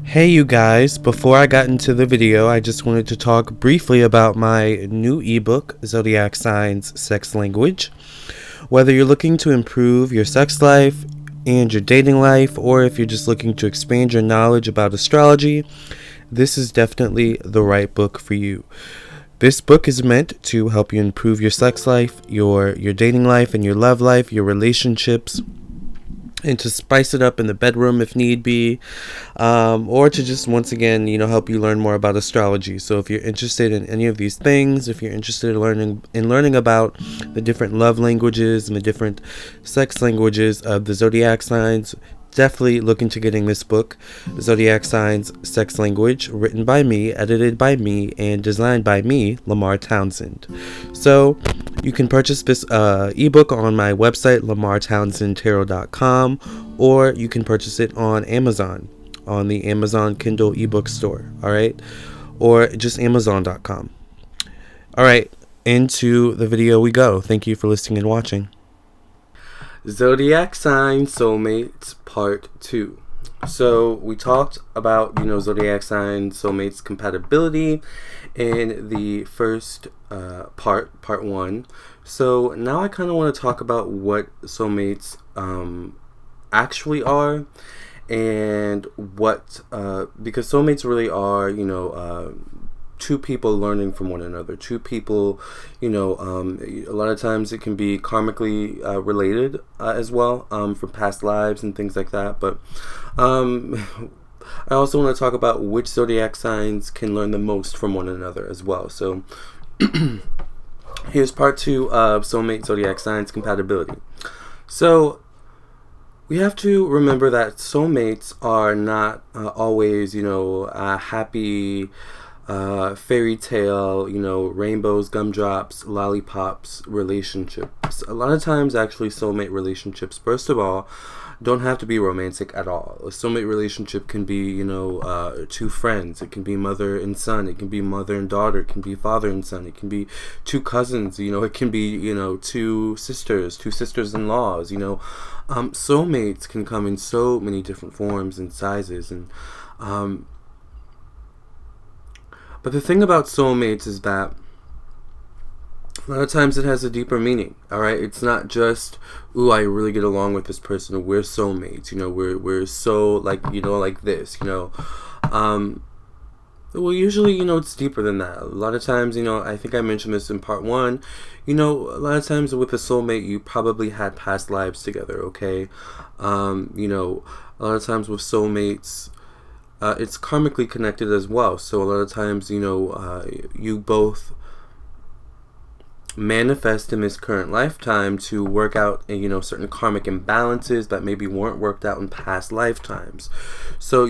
Hey you guys, before I got into the video, I just wanted to talk briefly about my new ebook, Zodiac Signs Sex Language. Whether you're looking to improve your sex life and your dating life, or if you're just looking to expand your knowledge about astrology, this is definitely the right book for you. This book is meant to help you improve your sex life, your dating life, and your love life, your relationships, and to spice it up in the bedroom if need be, or to just once again help you learn more about astrology. So if you're interested in any of these things, if you're interested in learning about the different love languages and the different sex languages of the zodiac signs, definitely look into getting this book, Zodiac Signs Sex Language, written by me, edited by me, and designed by me, Lamarr Townsend. So you can purchase this ebook on my website, lamarrtownsendtarot.com, or you can purchase it on Amazon, on the Amazon Kindle ebook store, all right? Or just amazon.com. All right, into the video we go. Thank you for listening and watching. Zodiac Sign Soulmates Part 2. So we talked about, zodiac sign soulmates compatibility in the first part 1. So now I kind of want to talk about what soulmates actually are, and what because soulmates really are, two people learning from one another. Two people, a lot of times it can be karmically related as well, from past lives and things like that. But I also want to talk about which zodiac signs can learn the most from one another as well. So here's part 2 of soulmate zodiac signs compatibility. So we have to remember that soulmates are not always, happy, fairy tale, rainbows, gumdrops, lollipops relationships. A lot of times, actually, soulmate relationships, first of all, don't have to be romantic at all. A soulmate relationship can be, two friends. It can be mother and son. It can be mother and daughter. It can be father and son. It can be two cousins. It can be, two sisters-in-laws. Soulmates can come in so many different forms and sizes, and but the thing about soulmates is that a lot of times it has a deeper meaning. All right, it's not just, ooh, I really get along with this person. We're soulmates. We're so like this. Well, usually it's deeper than that. A lot of times, I think I mentioned this in part 1. A lot of times with a soulmate, you probably had past lives together. Okay, a lot of times with soulmates, it's karmically connected as well. So a lot of times, you both manifest in this current lifetime to work out, certain karmic imbalances that maybe weren't worked out in past lifetimes. So,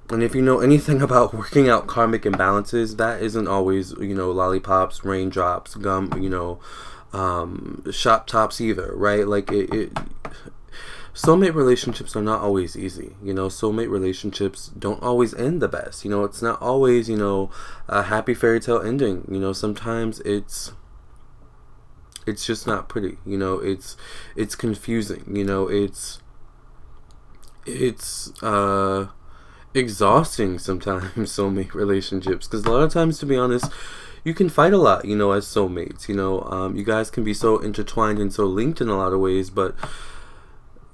and if you know anything about working out karmic imbalances, that isn't always, lollipops, raindrops, gum, shop tops either, right? Like soulmate relationships are not always easy. Soulmate relationships don't always end the best. It's not always, a happy fairy tale ending. Sometimes it's just not pretty. It's confusing. It's exhausting sometimes, soulmate relationships, because a lot of times, to be honest, you can fight a lot, as soulmates. You guys can be so intertwined and so linked in a lot of ways, but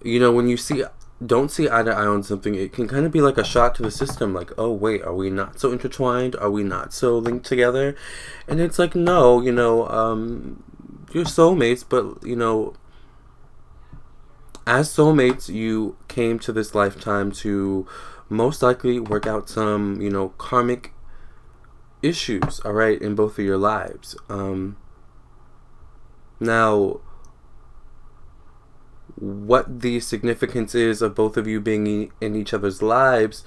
when you don't see eye to eye on something, it can kind of be like a shock to the system. Like, oh wait, are we not so intertwined? Are we not so linked together? And it's like, no, you're soulmates, but as soulmates, you came to this lifetime to most likely work out some, karmic issues, all right, in both of your lives. Now, what the significance is of both of you being in each other's lives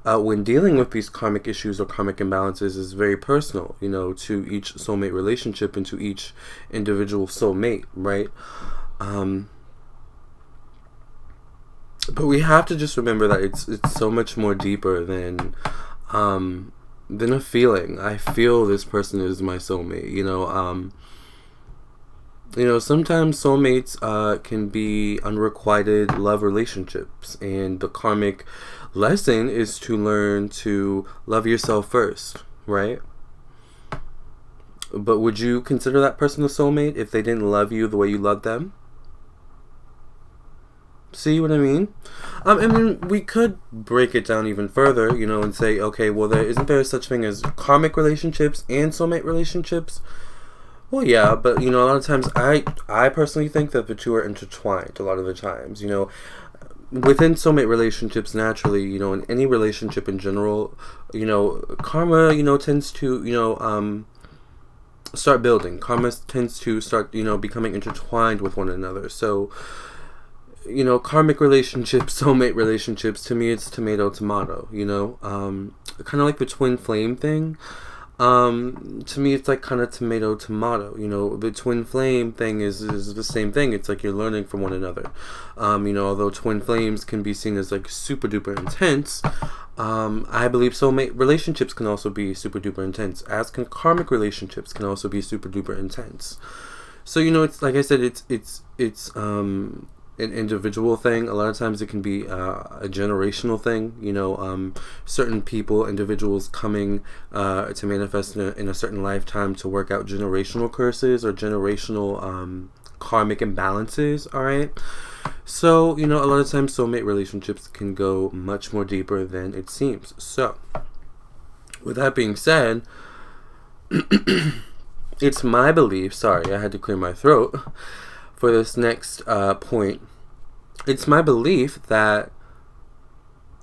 when dealing with these karmic issues or karmic imbalances is very personal, to each soulmate relationship and to each individual soulmate, right? But we have to just remember that it's so much more deeper than a feeling. I feel this person is my soulmate. You know, sometimes soulmates can be unrequited love relationships, and the karmic lesson is to learn to love yourself first, right? But would you consider that person a soulmate if they didn't love you the way you love them? See what I mean? I mean, we could break it down even further, you know, and say, okay, well, isn't there such thing as karmic relationships and soulmate relationships? Well, yeah, but you know, a lot of times, I personally think that the two are intertwined. A lot of the times, you know, within soulmate relationships, naturally, you know, in any relationship in general, you know, karma, you know, tends to, you know, start building. Karma tends to start, you know, becoming intertwined with one another. So, you know, karmic relationships, soulmate relationships, to me, it's tomato, tomato, you know, kind of like the twin flame thing. To me, it's like kind of tomato, tomato, you know, the twin flame thing is the same thing. It's like you're learning from one another. You know, although twin flames can be seen as like super duper intense, I believe soulmate relationships can also be super duper intense, as can karmic relationships can also be super duper intense. So, you know, it's like I said, it's an individual thing. A lot of times it can be a generational thing. You know, certain people, individuals coming to manifest in a certain lifetime to work out generational curses or generational karmic imbalances. All right. So, you know, a lot of times soulmate relationships can go much more deeper than it seems. So, with that being said, it's my belief. Sorry, I had to clear my throat for this next point. It's my belief that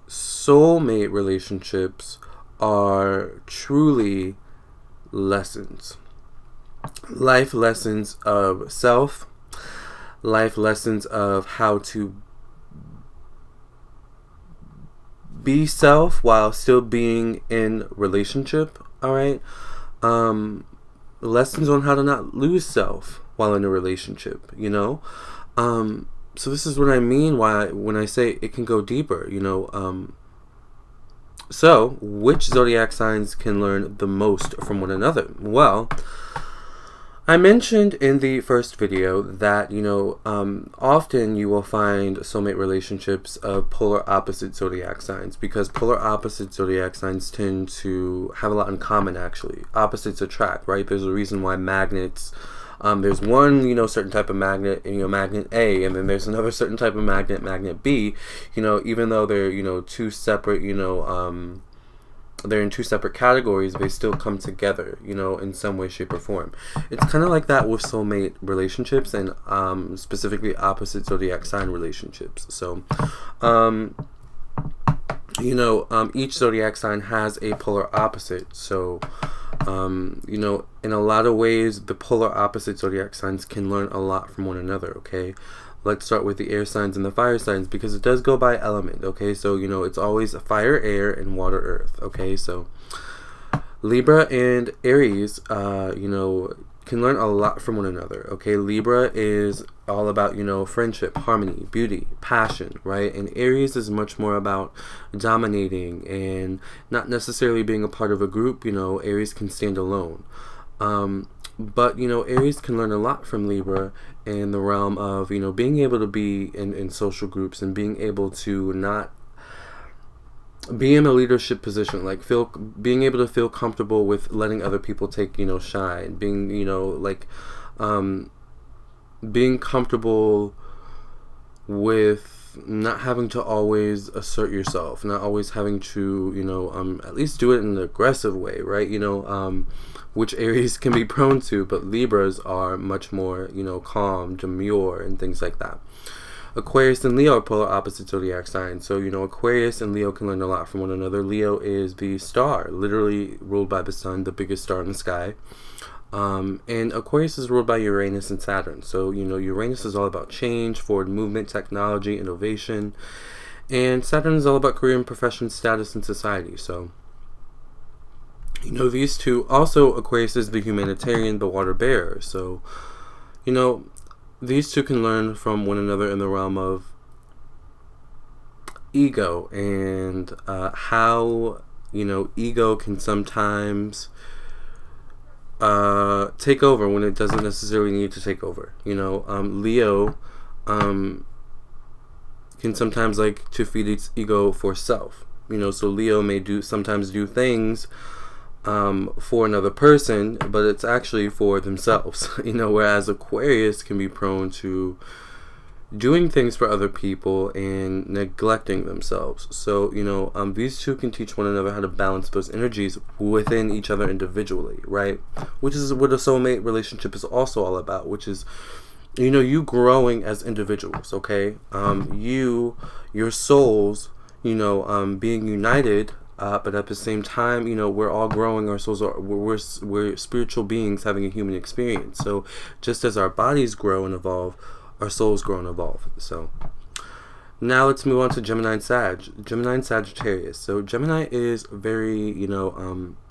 soulmate relationships are truly lessons. Life lessons of self, life lessons of how to be self while still being in relationship, all right? Lessons on how to not lose self while in a relationship, you know? So this is what I mean when I say it can go deeper, you know? So, which zodiac signs can learn the most from one another? Well, I mentioned in the first video that, you know, often you will find soulmate relationships of polar opposite zodiac signs, because polar opposite zodiac signs tend to have a lot in common, actually. Opposites attract, right? There's a reason why magnets, there's one, you know, certain type of magnet, you know, magnet A, and then there's another certain type of magnet, magnet B, you know, even though they're, you know, two separate, you know, they're in two separate categories, they still come together, you know, in some way, shape, or form. It's kind of like that with soulmate relationships and specifically opposite zodiac sign relationships. So, you know, each zodiac sign has a polar opposite. So, you know, in a lot of ways, the polar opposite zodiac signs can learn a lot from one another, okay? Let's start with the air signs and the fire signs, because it does go by element, okay? So, you know, it's always fire, air, and water, earth, okay? So, Libra and Aries, you know, can learn a lot from one another, okay? Libra is all about, you know, friendship, harmony, beauty, passion, right? And Aries is much more about dominating and not necessarily being a part of a group. You know, Aries can stand alone. But, you know, Aries can learn a lot from Libra in the realm of, you know, being able to be in social groups and being able to not be in a leadership position, like being able to feel comfortable with letting other people take, you know, shine, being, you know, like, being comfortable with not having to always assert yourself, not always having to, you know, at least do it in an aggressive way, right? You know, which Aries can be prone to, but Libras are much more, you know, calm, demure, and things like that. Aquarius and Leo are polar opposite zodiac signs. So, you know, Aquarius and Leo can learn a lot from one another. Leo is the star, literally ruled by the sun, the biggest star in the sky. And Aquarius is ruled by Uranus and Saturn. So, you know, Uranus is all about change, forward movement, technology, innovation. And Saturn is all about career and profession, status, and society. So, you know, these two, also Aquarius is the humanitarian, the water bearer. So, you know, these two can learn from one another in the realm of ego and how, you know, ego can sometimes take over when it doesn't necessarily need to take over. Leo can sometimes like to feed its ego for self. So Leo may sometimes do things for another person, but it's actually for themselves. Whereas Aquarius can be prone to doing things for other people and neglecting themselves. So these two can teach one another how to balance those energies within each other individually, right? Which is what a soulmate relationship is also all about, which is you growing as individuals. Okay, your souls being united, but at the same time we're all growing. Our souls we're spiritual beings having a human experience. So just as our bodies grow and evolve, our souls grow and evolve. So now let's move on to Gemini and Sagittarius. So Gemini is very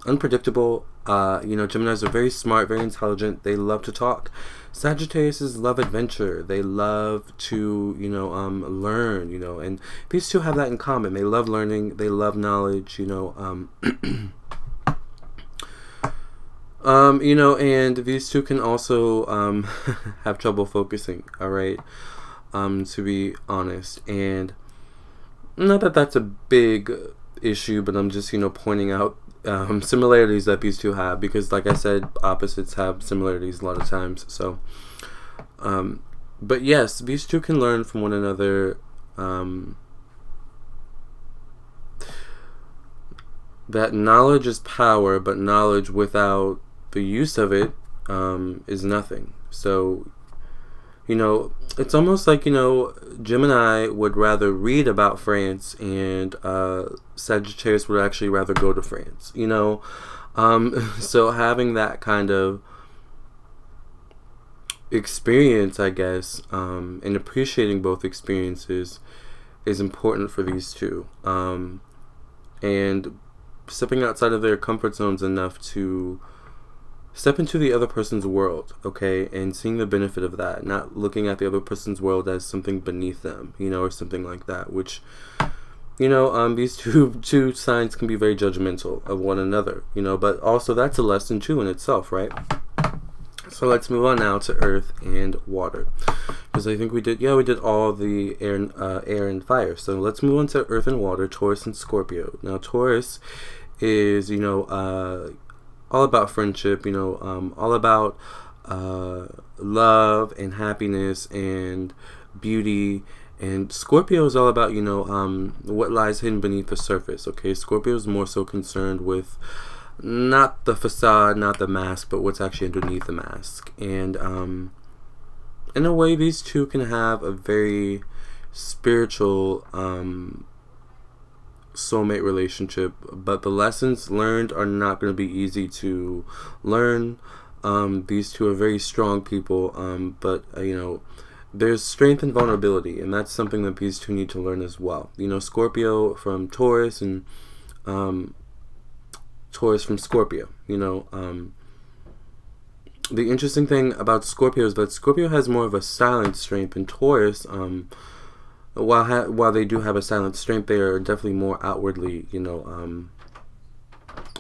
unpredictable. Geminis are very smart, very intelligent. They love to talk. Sagittarius love adventure. They love to learn. And these two have that in common. They love learning. They love knowledge. And these two can also have trouble focusing, all right, to be honest. And not that that's a big issue, but I'm just, pointing out similarities that these two have, because like I said, opposites have similarities a lot of times. So, but yes, these two can learn from one another. That knowledge is power, but knowledge without the use of it is nothing. So, it's almost like, Gemini would rather read about France, and Sagittarius would actually rather go to France, so having that kind of experience, I guess, and appreciating both experiences is important for these two, and stepping outside of their comfort zones enough to step into the other person's world, okay, and seeing the benefit of that, not looking at the other person's world as something beneath them, or something like that, which, these two signs can be very judgmental of one another, but also that's a lesson too in itself, right? So let's move on now to Earth and Water, because I think we did all the air and fire. So let's move on to Earth and Water, Taurus and Scorpio. Now Taurus is all about friendship, all about love and happiness and beauty. And Scorpio is all about what lies hidden beneath the surface. Okay, Scorpio is more so concerned with not the facade, not the mask, but what's actually underneath the mask. And in a way, these two can have a very spiritual soulmate relationship, but the lessons learned are not going to be easy to learn. These two are very strong people, but there's strength and vulnerability, and that's something that these two need to learn as well. Scorpio from Taurus, and Taurus from Scorpio. The interesting thing about Scorpio is that Scorpio has more of a silent strength, and Taurus, while they do have a silent strength, they are definitely more outwardly,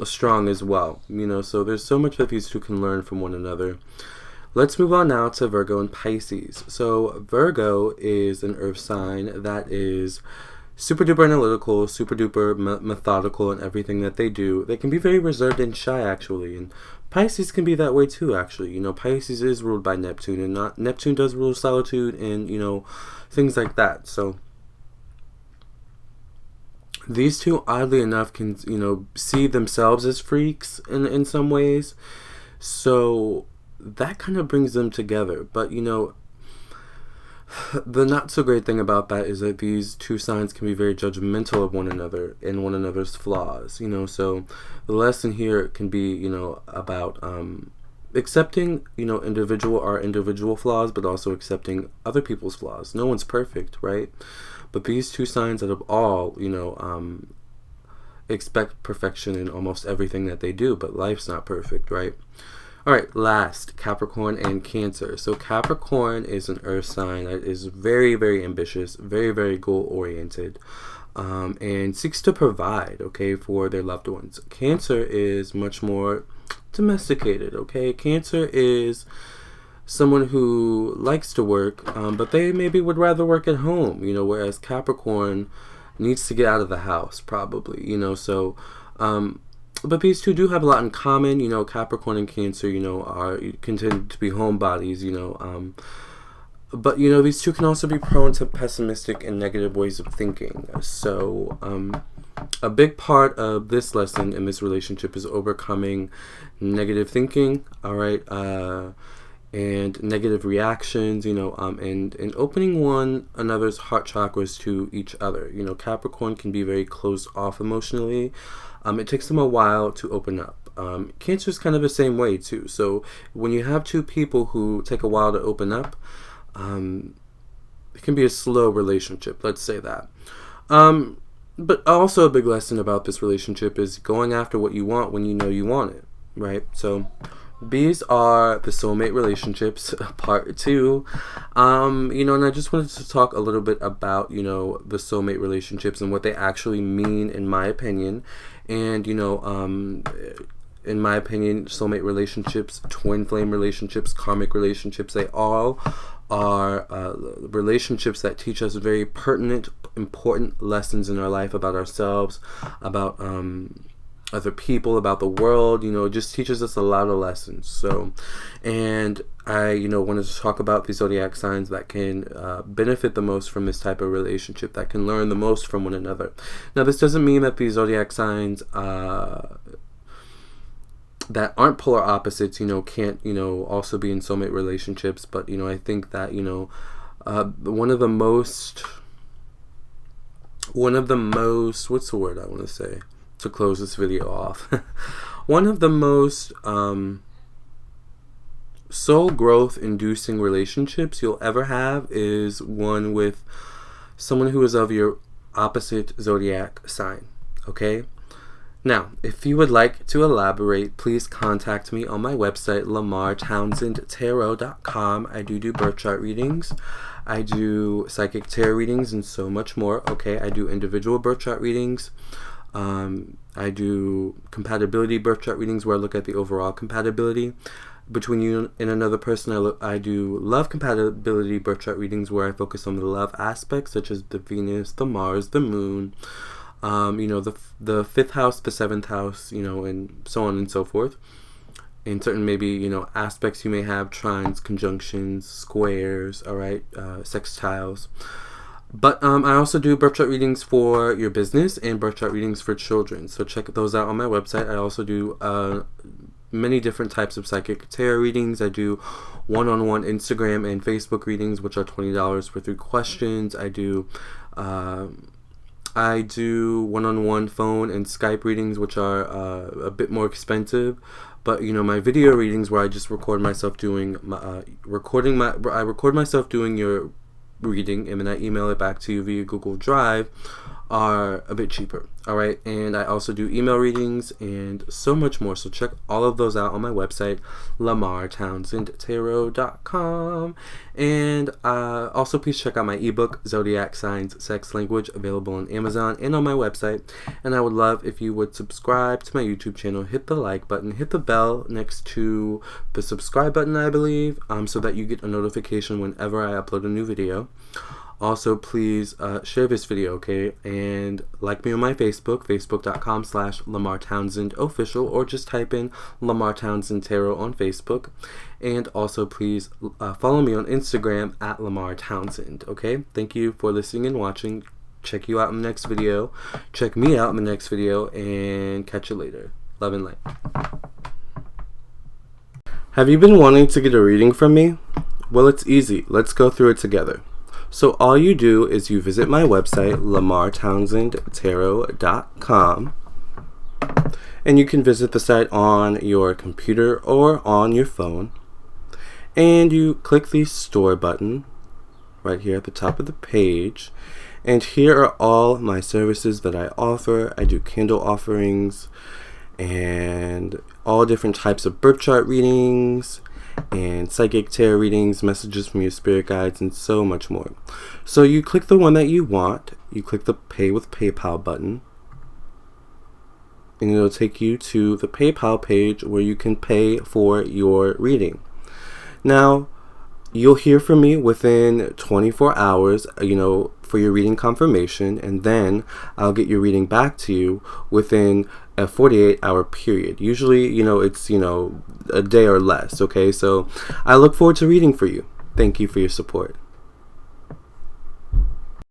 strong as well. So there's so much that these two can learn from one another. Let's move on now to Virgo and Pisces. So Virgo is an earth sign that is super duper analytical, super duper methodical in everything that they do. They can be very reserved and shy, actually, and Pisces can be that way too, actually. Pisces is ruled by Neptune, and Neptune does rule solitude and things like that. So these two, oddly enough, can see themselves as freaks in some ways. So that kind of brings them together. But the not so great thing about that is that these two signs can be very judgmental of one another and one another's flaws. So the lesson here can be about accepting our individual flaws, but also accepting other people's flaws. No one's perfect, right? But these two signs out of all expect perfection in almost everything that they do, but life's not perfect, right? All right, last, Capricorn and Cancer. So Capricorn is an earth sign that is very, very ambitious, very, very goal-oriented, and seeks to provide, okay, for their loved ones. Cancer is much more domesticated, okay? Cancer is someone who likes to work, but they maybe would rather work at home, you know, whereas Capricorn needs to get out of the house, probably, you know, so, but these two do have a lot in common, you know. Capricorn and Cancer, you know, are continue to be homebodies, you know, but, you know, these two can also be prone to pessimistic and negative ways of thinking. So, a big part of this lesson in this relationship is overcoming negative thinking, all right, and negative reactions, you know, and opening one another's heart chakras to each other. You know, Capricorn can be very closed off emotionally. It takes them a while to open up. Cancer is kind of the same way too. So when you have two people who take a while to open up, it can be a slow relationship, let's say that. But also a big lesson about this relationship is going after what you want when you know you want it, right? So these are the soulmate relationships, part 2. You know, and I just wanted to talk a little bit about, you know, the soulmate relationships and what they actually mean, in my opinion. And, you know, in my opinion, soulmate relationships, twin flame relationships, karmic relationships, they all are relationships that teach us very pertinent, important lessons in our life about ourselves, about other people, about the world. You know, it just teaches us a lot of lessons. So, and I, you know, wanted to talk about the zodiac signs that can benefit the most from this type of relationship, that can learn the most from one another. Now, this doesn't mean that these zodiac signs that aren't polar opposites, you know, can't, you know, also be in soulmate relationships. But, you know, I think that, you know, one of the most, what's the word I want to say to close this video off? One of the most soul growth inducing relationships you'll ever have is one with someone who is of your opposite zodiac sign, okay? Now, if you would like to elaborate, please contact me on my website, lamarrtownsendtarot.com. I do birth chart readings. I do psychic tarot readings and so much more. Okay, I do individual birth chart readings. I do compatibility birth chart readings where I look at the overall compatibility between you and another person. I do love compatibility birth chart readings where I focus on the love aspects, such as the Venus, the Mars, the Moon, you know, the 5th house, the 7th house, you know, and so on and so forth. In certain, maybe, you know, aspects you may have, trines, conjunctions, squares, all right, sextiles. But I also do birth chart readings for your business and birth chart readings for children. So check those out on my website. I also do many different types of psychic tarot readings. I do one-on-one Instagram and Facebook readings, which are $20 for 3 questions. I do one-on-one phone and Skype readings, which are a bit more expensive. But, you know, my video readings where I just record myself doing I record myself doing your reading and then I email it back to you via Google Drive, are a bit cheaper. All right, and I also do email readings and so much more. So check all of those out on my website, lamarrtownsendtarot.com. And also please check out my ebook, Zodiac Signs, Sex Language, available on Amazon and on my website. And I would love if you would subscribe to my YouTube channel, hit the like button, hit the bell next to the subscribe button, I believe, so that you get a notification whenever I upload a new video. Also, please share this video, okay? And like me on my Facebook, facebook.com/LamarrTownsendOfficial, or just type in Lamarr Townsend Tarot on Facebook. And also, please follow me on Instagram at Lamarr Townsend, okay? Thank you for listening and watching. Check you out in the next video. Check me out in the next video, and catch you later. Love and light. Have you been wanting to get a reading from me? Well, it's easy. Let's go through it together. So all you do is you visit my website, lamarrtownsendtarot.com, and you can visit the site on your computer or on your phone, and you click the store button right here at the top of the page, and here are all my services that I offer. I do candle offerings and all different types of birth chart readings and psychic tarot readings, messages from your spirit guides, and so much more. So you click the one that you want, you click the Pay with PayPal button, and it'll take you to the PayPal page where you can pay for your reading. Now, you'll hear from me within 24 hours, for your reading confirmation, and then I'll get your reading back to you within a 48-hour period. Usually, it's, a day or less, okay? So I look forward to reading for you. Thank you for your support.